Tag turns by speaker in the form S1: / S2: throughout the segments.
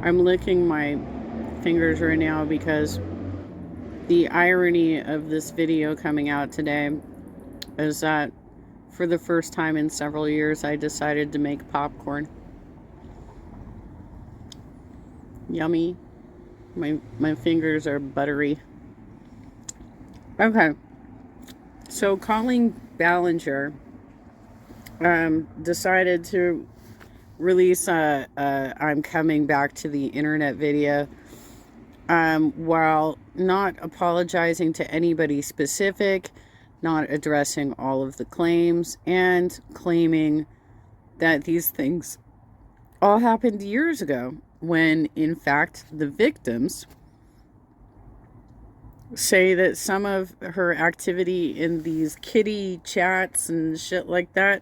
S1: I'm licking my fingers right now because the irony of this video coming out today is that for the first time in several years, I decided to make popcorn. Yummy. My fingers are buttery. Okay. So Colleen Ballinger decided to release I'm coming back to the internet video while not apologizing to anybody specific, not addressing all of the claims, and claiming that these things all happened years ago, when in fact the victims say that some of her activity in these kitty chats and shit like that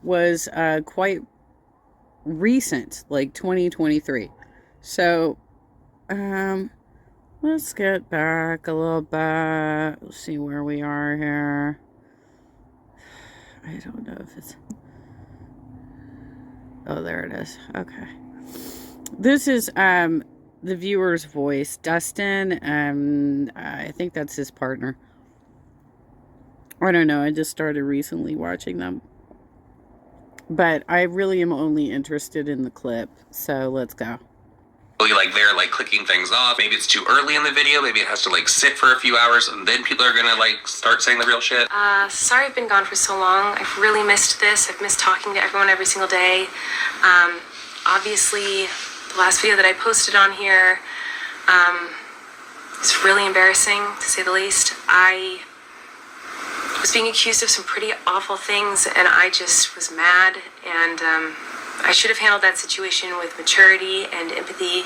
S1: was quite recent, like 2023. So let's get back a little bit. Let's see where we are here. I don't know if it's... Oh, there it is. Okay. This is the viewer's voice, Dustin. I think that's his partner. I don't know. I just started recently watching them. But I really am only interested in the clip. So let's go.
S2: Like they're like clicking things off. Maybe it's too early in the video. Maybe it has to like sit for a few hours and then people are gonna like start saying the real shit.
S3: Sorry I've been gone for so long. I've really missed this. I've missed talking to everyone every single day. Obviously, the last video that I posted on here, it's really embarrassing to say the least. I was being accused of some pretty awful things and I just was mad, and I should have handled that situation with maturity and empathy,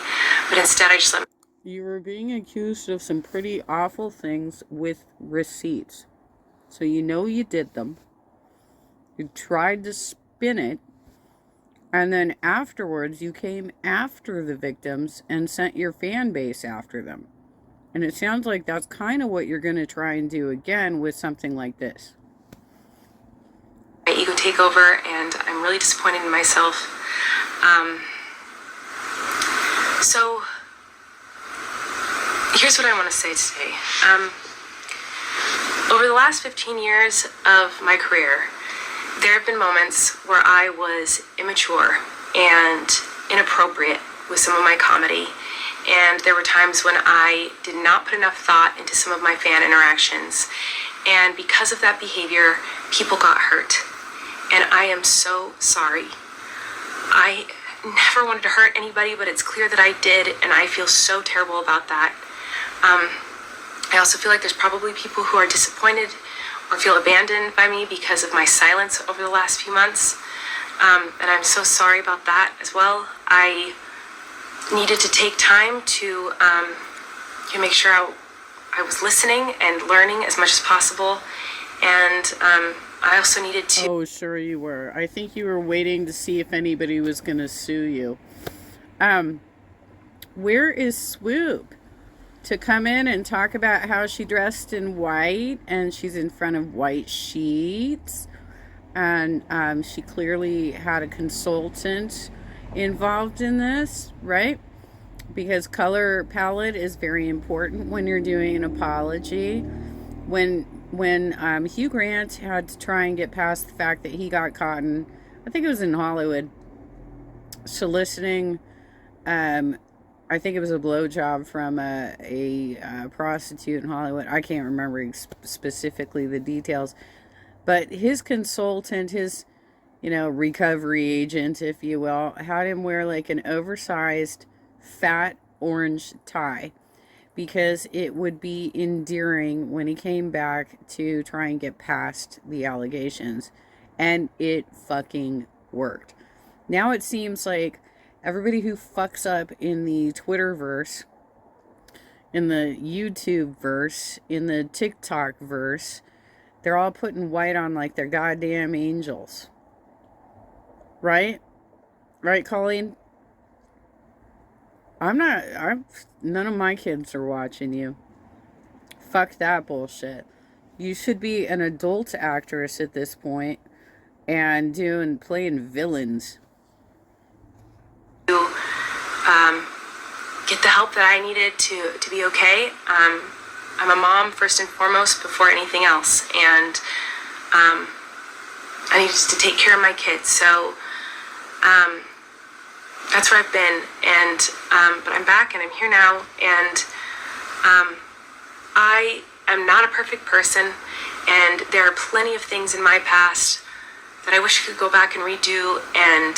S3: but instead I just let...
S1: You were being accused of some pretty awful things with receipts. So you know you did them. You tried to spin it. And then afterwards you came after the victims and sent your fan base after them. And it sounds like that's kind of what you're going to try and do again with something like this.
S3: My ego take over, and I'm really disappointed in myself. So here's what I want to say today. Over the last 15 years of my career, there have been moments where I was immature and inappropriate with some of my comedy. And there were times when I did not put enough thought into some of my fan interactions. And because of that behavior, people got hurt. And I am so sorry. I never wanted to hurt anybody, but it's clear that I did, and I feel so terrible about that. I also feel like there's probably people who are disappointed or feel abandoned by me because of my silence over the last few months. And I'm so sorry about that as well. I needed to take time to make sure I was listening and learning as much as possible. And I also needed to...
S1: Oh, sure you were. I think you were waiting to see if anybody was going to sue you. Where is Swoop? To come in and talk about how she dressed in white and she's in front of white sheets. And she clearly had a consultant involved in this, right? Because color palette is very important when you're doing an apology. When Hugh Grant had to try and get past the fact that he got caught in, I think it was in Hollywood, soliciting, I think it was a blowjob from a prostitute in Hollywood. I can't remember specifically the details, but his consultant, his, recovery agent, if you will, had him wear like an oversized fat orange tie because it would be endearing when he came back to try and get past the allegations. And it fucking worked. Now it seems like everybody who fucks up in the Twitterverse, in the YouTube verse, in the TikTok verse, they're all putting white on like they're goddamn angels. Right? Right, Colleen? None of my kids are watching you. Fuck that bullshit. You should be an adult actress at this point and playing villains.
S3: get the help that I needed to be okay. I'm a mom first and foremost before anything else, and I needed to take care of my kids. So that's where I've been, and but I'm back and I'm here now, and I am not a perfect person, and there are plenty of things in my past that I wish I could go back and redo and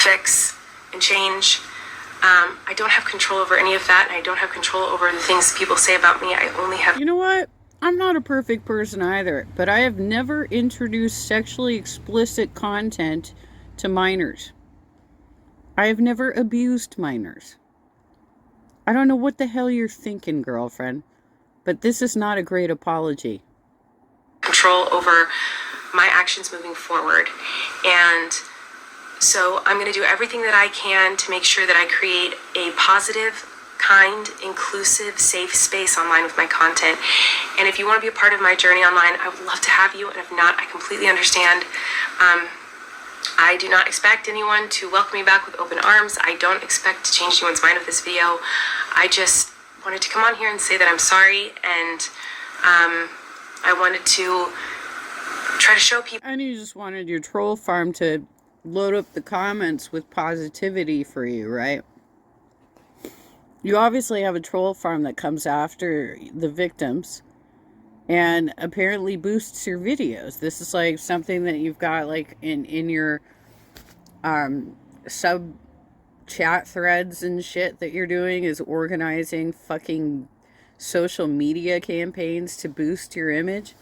S3: fix and change. I don't have control over any of that, and I don't have control over the things people say about me. I only have...
S1: You know what? I'm not a perfect person either, but I have never introduced sexually explicit content to minors. I have never abused minors. I don't know what the hell you're thinking, girlfriend, but this is not a great apology.
S3: Control over my actions moving forward, and so I'm going to do everything that I can to make sure that I create a positive, kind, inclusive, safe space online with my content. And if you want to be a part of my journey online, I would love to have you, and if not, I completely understand. I do not expect anyone to welcome me back with open arms. I don't expect to change anyone's mind with this video. I just wanted to come on here and say that I'm sorry, and I wanted to try to show people.
S1: And you just wanted your troll farm to load up the comments with positivity for you, right? You obviously have a troll farm that comes after the victims and apparently boosts your videos. This is like something that you've got like in your sub chat threads and shit that you're doing, is organizing fucking social media campaigns to boost your image.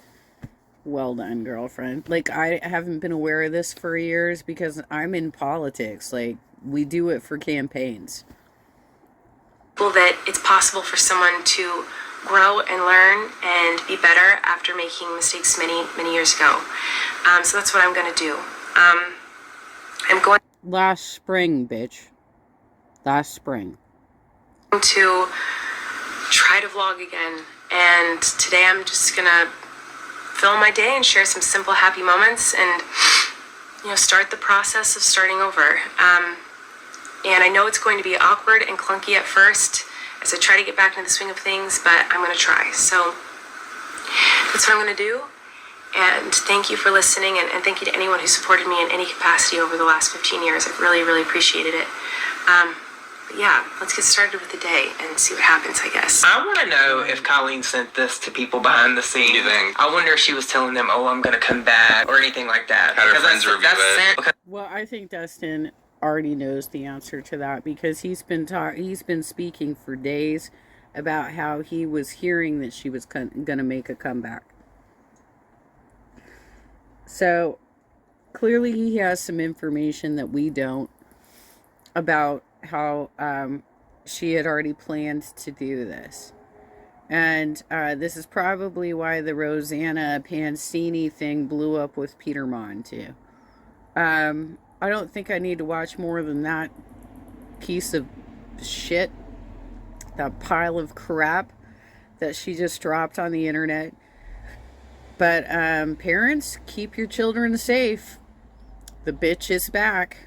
S1: Well done, girlfriend. Like, I haven't been aware of this for years because I'm in politics. Like, we do it for campaigns.
S3: That it's possible for someone to grow and learn and be better after making mistakes many, many years ago. So that's what I'm going to do. I'm going
S1: Last spring, bitch. Last spring.
S3: to try to vlog again. And today I'm just going to film my day and share some simple, happy moments and, start the process of starting over. And I know it's going to be awkward and clunky at first as I try to get back into the swing of things, but I'm going to try. So that's what I'm going to do. And thank you for listening, and thank you to anyone who supported me in any capacity over the last 15 years. I've really, really appreciated it. But yeah, let's get started with the day and see what happens, I guess.
S4: I want to know if Colleen sent this to people behind the scenes.
S2: You think?
S4: I wonder if she was telling them, oh, I'm going to come back, or anything like that.
S2: Had her
S4: Because
S2: friends review it.
S4: sent-
S1: Well, I think Dustin already knows the answer to that because he's been speaking for days about how he was hearing that she was gonna make a comeback. So clearly he has some information that we don't about how she had already planned to do this. And this is probably why the Rosanna Pansini thing blew up with Peterman too. I don't think I need to watch more than that piece of shit, that pile of crap that she just dropped on the internet. But parents, keep your children safe. The bitch is back.